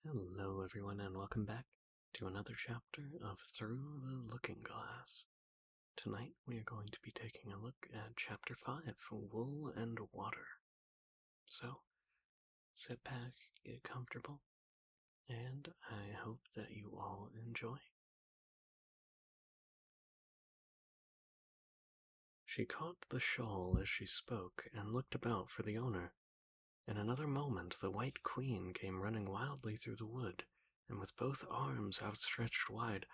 Hello, everyone, and welcome back to another chapter of Through the Looking Glass. Tonight, we are going to be taking a look at Chapter 5, Wool and Water. So, sit back, get comfortable, and I hope that you all enjoy. She caught the shawl as she spoke and looked about for the owner. In another moment, the White Queen came running wildly through the wood, and with both arms outstretched wide,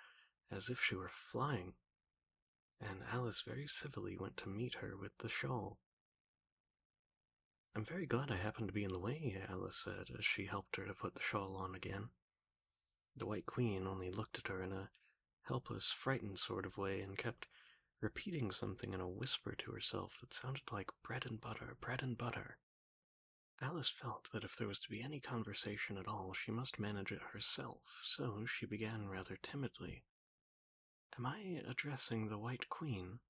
as if she were flying, and Alice very civilly went to meet her with the shawl. "I'm very glad I happened to be in the way," Alice said, as she helped her to put the shawl on again. The White Queen only looked at her in a helpless, frightened sort of way, and kept repeating something in a whisper to herself that sounded like bread and butter, bread and butter. Alice felt that if there was to be any conversation at all, she must manage it herself, so she began rather timidly. "Am I addressing the White Queen?"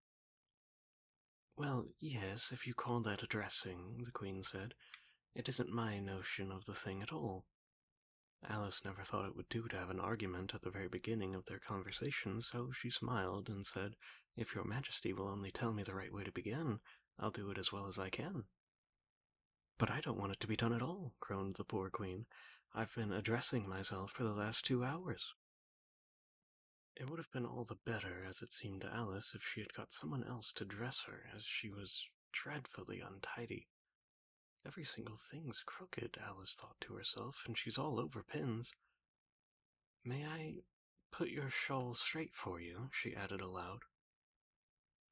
"Well, yes, if you call that addressing," the Queen said. "It isn't my notion of the thing at all." Alice never thought it would do to have an argument at the very beginning of their conversation, so she smiled and said, "If your Majesty will only tell me the right way to begin, I'll do it as well as I can." "But I don't want it to be done at all," groaned the poor Queen. "I've been addressing myself for the last 2 hours." It would have been all the better, as it seemed to Alice, if she had got someone else to dress her, as she was dreadfully untidy. "Every single thing's crooked," Alice thought to herself, "and she's all over pins. May I put your shawl straight for you?" she added aloud.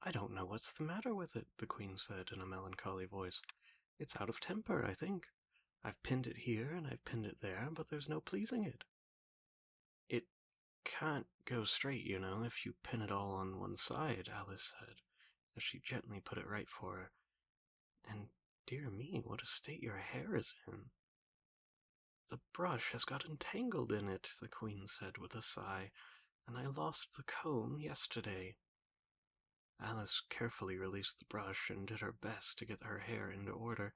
"I don't know what's the matter with it," the Queen said in a melancholy voice. "It's out of temper, I think. I've pinned it here and I've pinned it there, but there's no pleasing it. It can't go straight, you know, if you pin it all on one side," Alice said, as she gently put it right for her. "And dear me, what a state your hair is in." "The brush has got entangled in it," the Queen said with a sigh, "and I lost the comb yesterday." Alice carefully released the brush and did her best to get her hair into order.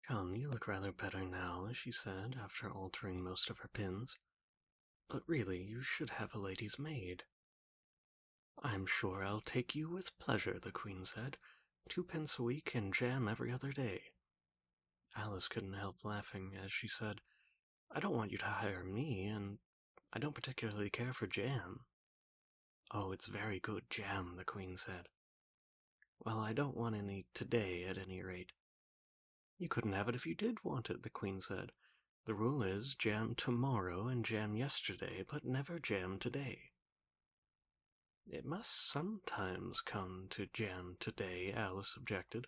"Come, you look rather better now," she said, after altering most of her pins. "But really, you should have a lady's maid." "I'm sure I'll take you with pleasure," the Queen said. "2 pence a week and jam every other day." Alice couldn't help laughing as she said, "I don't want you to hire me, and I don't particularly care for jam." "Oh, it's very good jam," the Queen said. "Well, I don't want any today, at any rate." "You couldn't have it if you did want it," the Queen said. "The rule is jam tomorrow and jam yesterday, but never jam today." "It must sometimes come to jam today," Alice objected.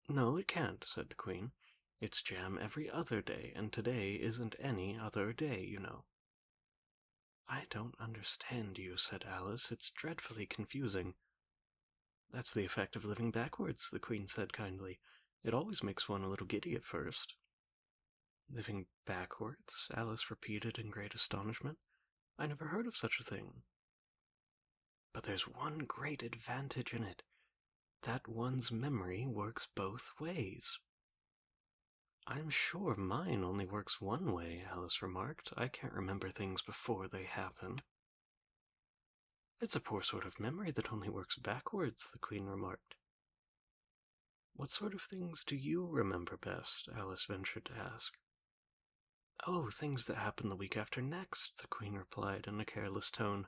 "No, it can't," said the Queen. "It's jam every other day, and today isn't any other day, you know." "I don't understand you," said Alice. "It's dreadfully confusing." "That's the effect of living backwards," the Queen said kindly. "It always makes one a little giddy at first." "Living backwards?" Alice repeated in great astonishment. "I never heard of such a thing." "But there's one great advantage in it. That one's memory works both ways." "I'm sure mine only works one way," Alice remarked. "I can't remember things before they happen." "It's a poor sort of memory that only works backwards," the Queen remarked. "What sort of things do you remember best?" Alice ventured to ask. "Oh, things that happen the week after next," the Queen replied in a careless tone.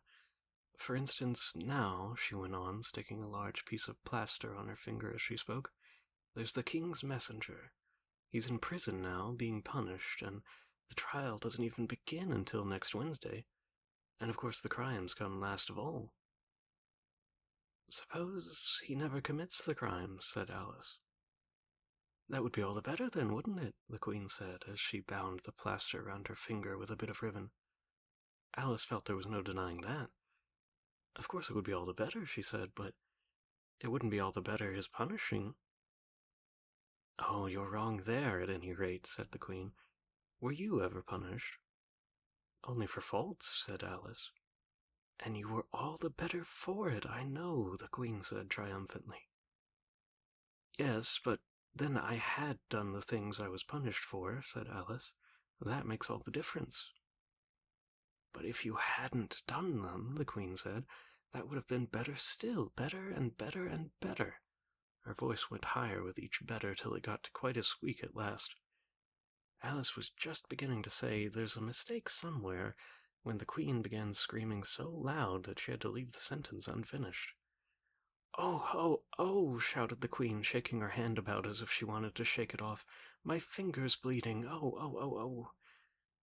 "For instance, now," she went on, sticking a large piece of plaster on her finger as she spoke, "there's the King's messenger. He's in prison now, being punished, and the trial doesn't even begin until next Wednesday. And of course the crimes come last of all." "Suppose he never commits the crime," said Alice. "That would be all the better then, wouldn't it?" the Queen said, as she bound the plaster round her finger with a bit of ribbon. Alice felt there was no denying that. "Of course it would be all the better," she said, "but it wouldn't be all the better his punishing." "Oh, you're wrong there, at any rate," said the Queen. "Were you ever punished?" "Only for faults," said Alice. "And you were all the better for it, I know," the Queen said triumphantly. "Yes, but then I had done the things I was punished for," said Alice. That makes all the difference." "But if you hadn't done them," the Queen said, "that would have been better still, better and better and better." Her voice went higher with each better till it got to quite a squeak at last. Alice was just beginning to say, "There's a mistake somewhere," when the Queen began screaming so loud that she had to leave the sentence unfinished. "Oh, oh, oh!" shouted the Queen, shaking her hand about as if she wanted to shake it off. "My finger's bleeding! Oh, oh, oh, oh!"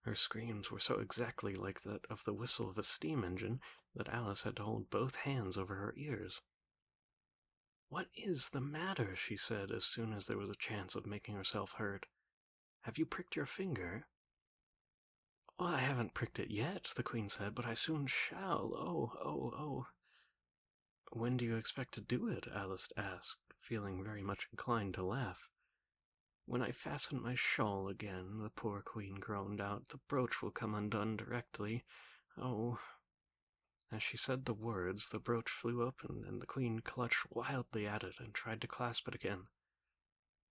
Her screams were so exactly like that of the whistle of a steam engine that Alice had to hold both hands over her ears. "What is the matter?" she said as soon as there was a chance of making herself heard. "Have you pricked your finger?" "Well, I haven't pricked it yet," the Queen said, "but I soon shall. Oh, oh, oh!" "When do you expect to do it?" Alice asked, feeling very much inclined to laugh. "When I fasten my shawl again," the poor Queen groaned out. "The brooch will come undone directly. Oh!" As she said the words, the brooch flew open, and the Queen clutched wildly at it and tried to clasp it again.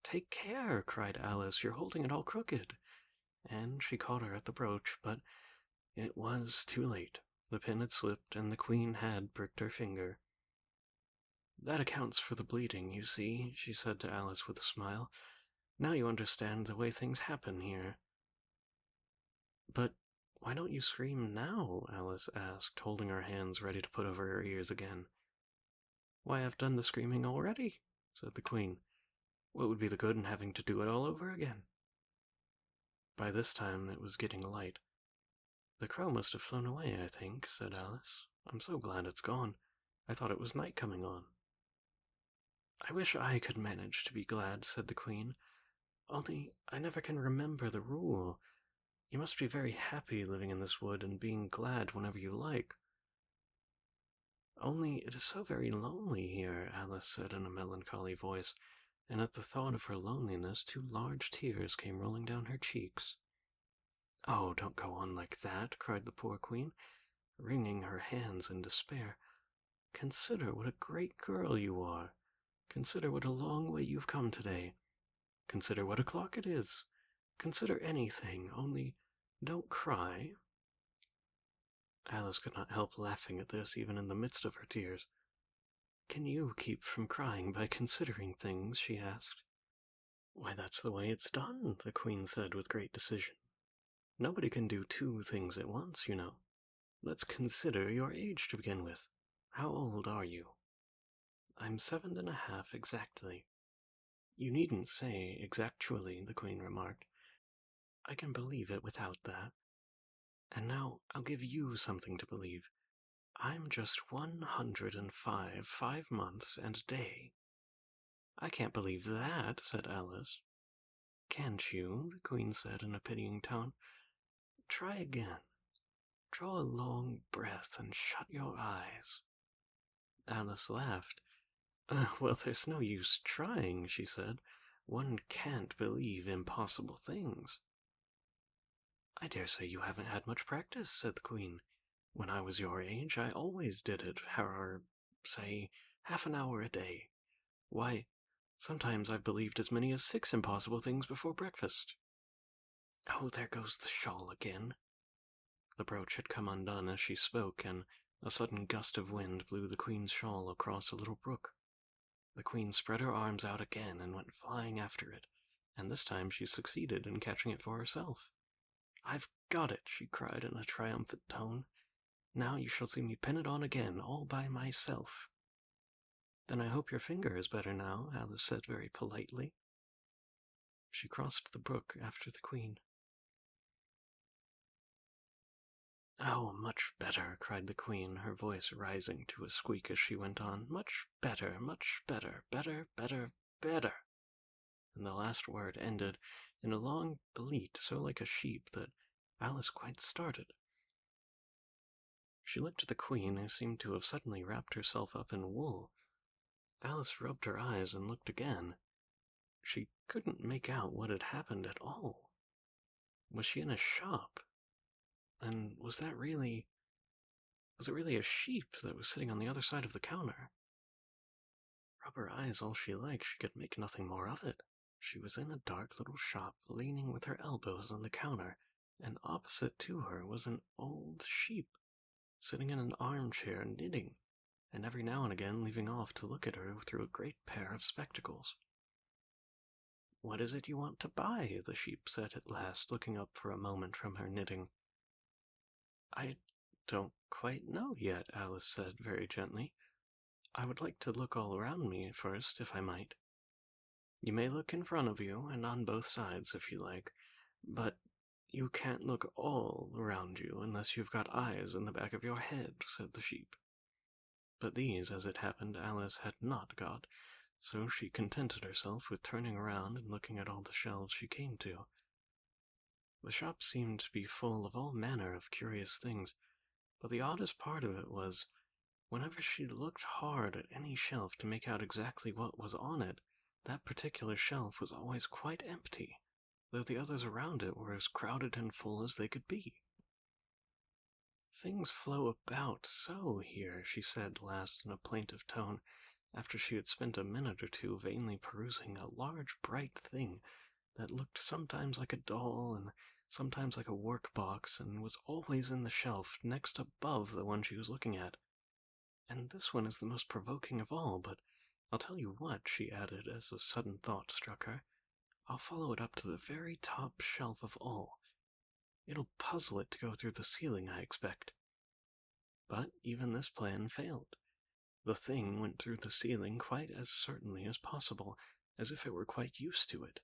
"Take care!" cried Alice. "You're holding it all crooked." And she caught her at the brooch, but it was too late. The pin had slipped, and the Queen had pricked her finger. "That accounts for the bleeding, you see," she said to Alice with a smile. "Now you understand the way things happen here." "But why don't you scream now?" Alice asked, holding her hands ready to put over her ears again. "Why, I've done the screaming already," said the Queen. "What would be the good in having to do it all over again?" By this time it was getting light. "The crow must have flown away, I think," said Alice. "I'm so glad it's gone. I thought it was night coming on." "I wish I could manage to be glad," said the Queen. "Only I never can remember the rule. You must be very happy living in this wood and being glad whenever you like." "Only it is so very lonely here," Alice said in a melancholy voice, and at the thought of her loneliness 2 large tears came rolling down her cheeks. "Oh, don't go on like that," cried the poor Queen, wringing her hands in despair. "Consider what a great girl you are. Consider what a long way you've come today. Consider what o'clock it is. Consider anything, only don't cry." Alice could not help laughing at this, even in the midst of her tears. "Can you keep from crying by considering things?" she asked. "Why, that's the way it's done," the Queen said with great decision. "Nobody can do 2 things at once, you know. Let's consider your age to begin with. How old are you?" "I'm 7½ exactly." "You needn't say exactually," the Queen remarked. "I can believe it without that. And now I'll give you something to believe. I'm just 105, 5 months and a day." "I can't believe that," said Alice. "Can't you?" the Queen said in a pitying tone. "Try again. Draw a long breath and shut your eyes." Alice laughed. "Well, there's no use trying," she said. "One can't believe impossible things." "I dare say you haven't had much practice," said the Queen. "When I was your age, I always did it, say, half an hour a day. Why, sometimes I've believed as many as 6 impossible things before breakfast." "Oh, there goes the shawl again." The brooch had come undone as she spoke, and a sudden gust of wind blew the Queen's shawl across a little brook. The Queen spread her arms out again and went flying after it, and this time she succeeded in catching it for herself. "I've got it," she cried in a triumphant tone. "Now you shall see me pin it on again, all by myself." "Then I hope your finger is better now," Alice said very politely. She crossed the brook after the Queen. "Oh, much better," cried the Queen, her voice rising to a squeak as she went on. "Much better, better, better, better." And the last word ended in a long bleat so like a sheep that Alice quite started. She looked at the Queen, who seemed to have suddenly wrapped herself up in wool. Alice rubbed her eyes and looked again. She couldn't make out what had happened at all. Was she in a shop? And was it really a sheep that was sitting on the other side of the counter? Rub her eyes all she liked, she could make nothing more of it. She was in a dark little shop, leaning with her elbows on the counter, and opposite to her was an old sheep, sitting in an armchair knitting, and every now and again leaving off to look at her through a great pair of spectacles. "What is it you want to buy?" the sheep said at last, looking up for a moment from her knitting. "I don't quite know yet," Alice said very gently. "I would like to look all around me first, if I might." "You may look in front of you and on both sides if you like, but you can't look all around you unless you've got eyes in the back of your head," said the sheep. But these, as it happened, Alice had not got, so she contented herself with turning around and looking at all the shelves she came to. The shop seemed to be full of all manner of curious things, but the oddest part of it was, whenever she looked hard at any shelf to make out exactly what was on it, that particular shelf was always quite empty, though the others around it were as crowded and full as they could be. "Things flow about so here," she said last in a plaintive tone, after she had spent a minute or two vainly perusing a large bright thing that looked sometimes like a doll and sometimes like a work-box, and was always in the shelf next above the one she was looking at. "And this one is the most provoking of all, but I'll tell you what," she added as a sudden thought struck her. "I'll follow it up to the very top shelf of all. It'll puzzle it to go through the ceiling, I expect." But even this plan failed. The thing went through the ceiling quite as certainly as possible, as if it were quite used to it.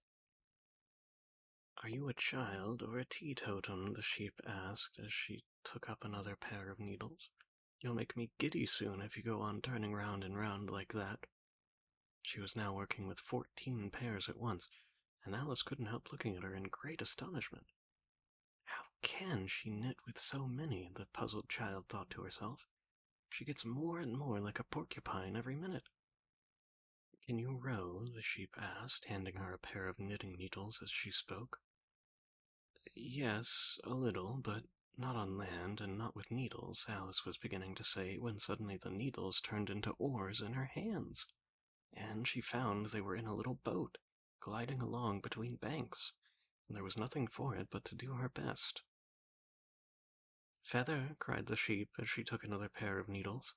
"Are you a child or a teetotum?" the sheep asked as she took up another pair of needles. "You'll make me giddy soon if you go on turning round and round like that." She was now working with 14 pairs at once, and Alice couldn't help looking at her in great astonishment. "How can she knit with so many?" the puzzled child thought to herself. "She gets more and more like a porcupine every minute." "Can you row?" the sheep asked, handing her a pair of knitting needles as she spoke. "Yes, a little, but not on land and not with needles," Alice was beginning to say, when suddenly the needles turned into oars in her hands, and she found they were in a little boat, gliding along between banks, and there was nothing for it but to do her best. "Feather!" cried the sheep as she took another pair of needles.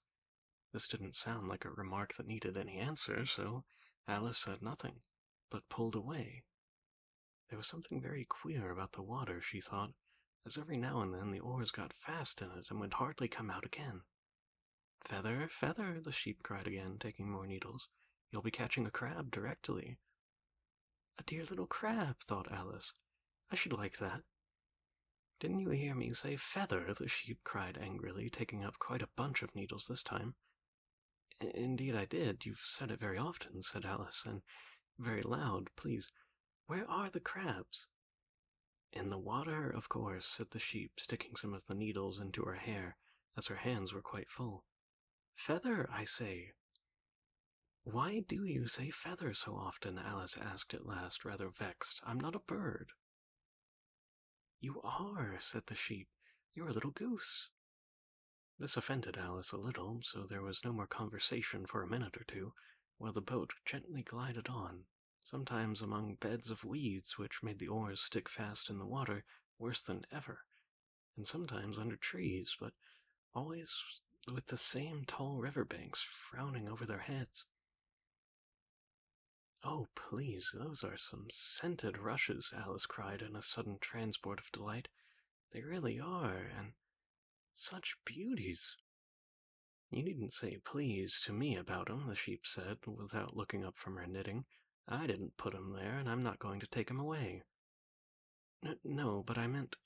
This didn't sound like a remark that needed any answer, so Alice said nothing, but pulled away. There was something very queer about the water, she thought, as every now and then the oars got fast in it and would hardly come out again. "Feather, Feather!" the sheep cried again, taking more needles. "You'll be catching a crab directly." "A dear little crab," thought Alice. "I should like that." "Didn't you hear me say feather?" the sheep cried angrily, taking up quite a bunch of needles this time. "Indeed I did. You've said it very often," said Alice, "and very loud. Please, where are the crabs?" "In the water, of course," said the sheep, sticking some of the needles into her hair, as her hands were quite full. "Feather, I say." "Why do you say feather so often?" Alice asked at last, rather vexed. "I'm not a bird." "You are," said the sheep. "You're a little goose." This offended Alice a little, so there was no more conversation for a minute or two, while the boat gently glided on, sometimes among beds of weeds which made the oars stick fast in the water worse than ever, and sometimes under trees, but always with the same tall river banks frowning over their heads. "Oh, please, those are some scented rushes," Alice cried in a sudden transport of delight. "They really are, and such beauties." "You needn't say 'please' to me about 'em," the sheep said, without looking up from her knitting. "I didn't put 'em there, and I'm not going to take 'em away." "No, but I meant,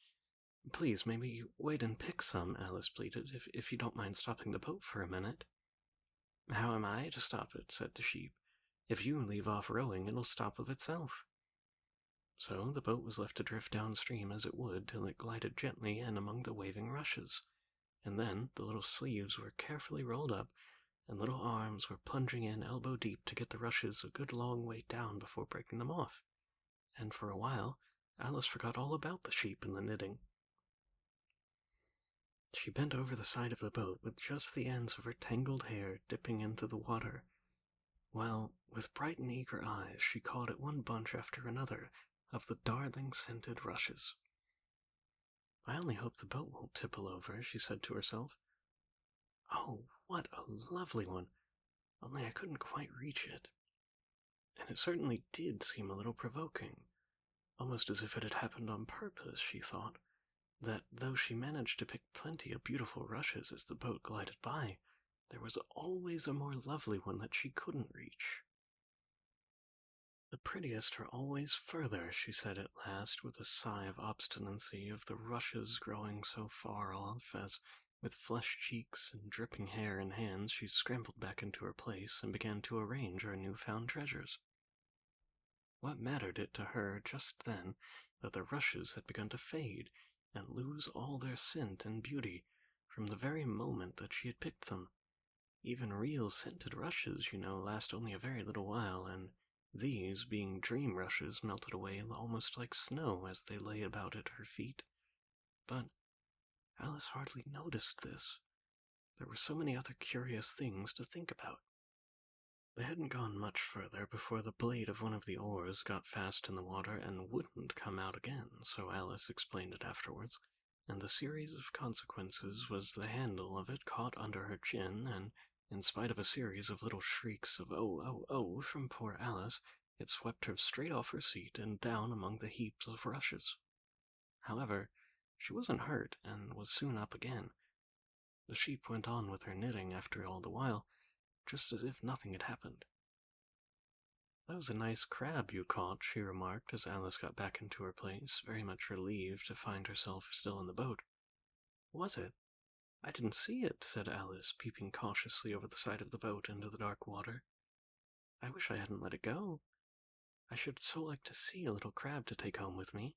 please, maybe wait and pick some," Alice pleaded, if you don't mind stopping the boat for a minute." "How am I to stop it?" said the sheep. "If you leave off rowing, it'll stop of itself." So the boat was left to drift downstream as it would till it glided gently in among the waving rushes, and then the little sleeves were carefully rolled up, and little arms were plunging in elbow deep to get the rushes a good long way down before breaking them off, and for a while Alice forgot all about the sheep and the knitting. She bent over the side of the boat with just the ends of her tangled hair dipping into the water, while, with bright and eager eyes, she caught at one bunch after another of the darling scented rushes. I only hope the boat won't tipple over, she said to herself. Oh, what a lovely one! Only I couldn't quite reach it. And it certainly did seem a little provoking, almost as if it had happened on purpose, she thought, that though she managed to pick plenty of beautiful rushes as the boat glided by, there was always a more lovely one that she couldn't reach. The prettiest are always further, she said at last, with a sigh of obstinacy of the rushes growing so far off, as, with flushed cheeks and dripping hair in hands, she scrambled back into her place and began to arrange her new-found treasures. What mattered it to her just then that the rushes had begun to fade and lose all their scent and beauty from the very moment that she had picked them? Even real scented rushes, last only a very little while, and these, being dream rushes, melted away almost like snow as they lay about at her feet. But Alice hardly noticed this. There were so many other curious things to think about. They hadn't gone much further before the blade of one of the oars got fast in the water and wouldn't come out again, so Alice explained it afterwards, and the series of consequences was the handle of it caught under her chin, and in spite of a series of little shrieks of "oh, oh, oh" from poor Alice, it swept her straight off her seat and down among the heaps of rushes. However, she wasn't hurt, and was soon up again. The sheep went on with her knitting after all the while, just as if nothing had happened. "That was a nice crab you caught," she remarked as Alice got back into her place, very much relieved to find herself still in the boat. "Was it? I didn't see it," said Alice, peeping cautiously over the side of the boat into the dark water. "I wish I hadn't let it go. I should so like to see a little crab to take home with me."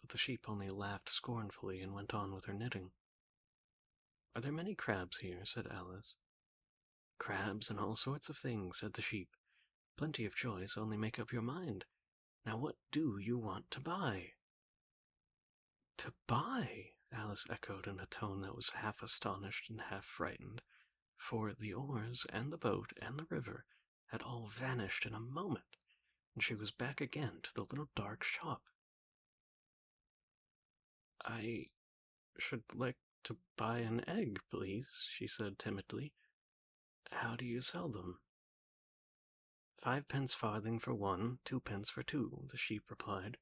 But the sheep only laughed scornfully and went on with her knitting. "Are there many crabs here?" said Alice. "Crabs and all sorts of things," said the sheep. "Plenty of choice, only make up your mind. Now what do you want to buy?" "To buy?" Alice echoed in a tone that was half astonished and half frightened, for the oars and the boat and the river had all vanished in a moment, and she was back again to the little dark shop. "I should like to buy an egg, please," she said timidly. "How do you sell them?" "5 pence farthing for one, 2 pence for two," the sheep replied.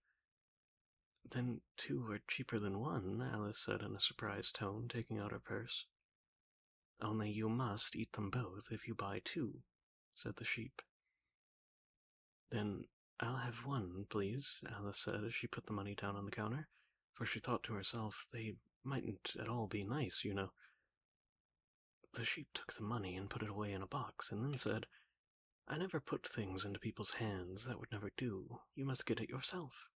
"Then 2 are cheaper than 1, Alice said in a surprised tone, taking out her purse. "Only you must eat them both if you buy 2, said the sheep. "Then I'll have 1, please," Alice said as she put the money down on the counter, for she thought to herself, they mightn't at all be nice. The sheep took the money and put it away in a box, and then said, "I never put things into people's hands, that would never do. You must get it yourself."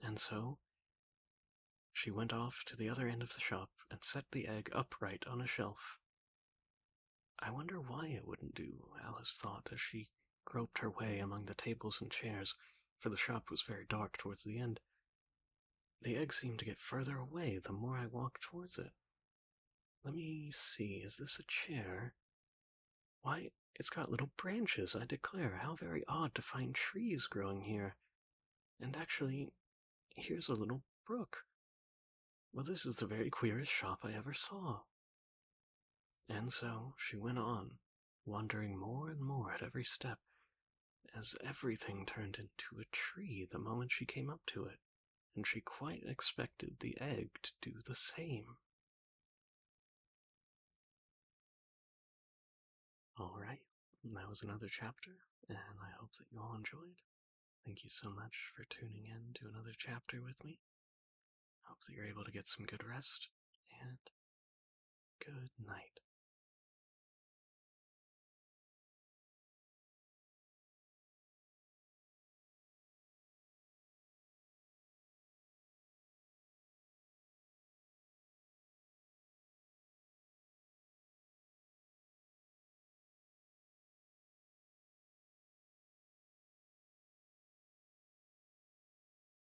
And so she went off to the other end of the shop and set the egg upright on a shelf. I wonder why it wouldn't do, Alice thought as she groped her way among the tables and chairs, for the shop was very dark towards the end. The egg seemed to get further away the more I walked towards it. Let me see, is this a chair? Why, it's got little branches, I declare. How very odd to find trees growing here. And actually, here's a little brook. Well, this is the very queerest shop I ever saw. And so she went on, wondering more and more at every step, as everything turned into a tree the moment she came up to it, and she quite expected the egg to do the same. All right, that was another chapter, and I hope that you all enjoyed. Thank you so much for tuning in to another chapter with me. Hope that you're able to get some good rest, and good night.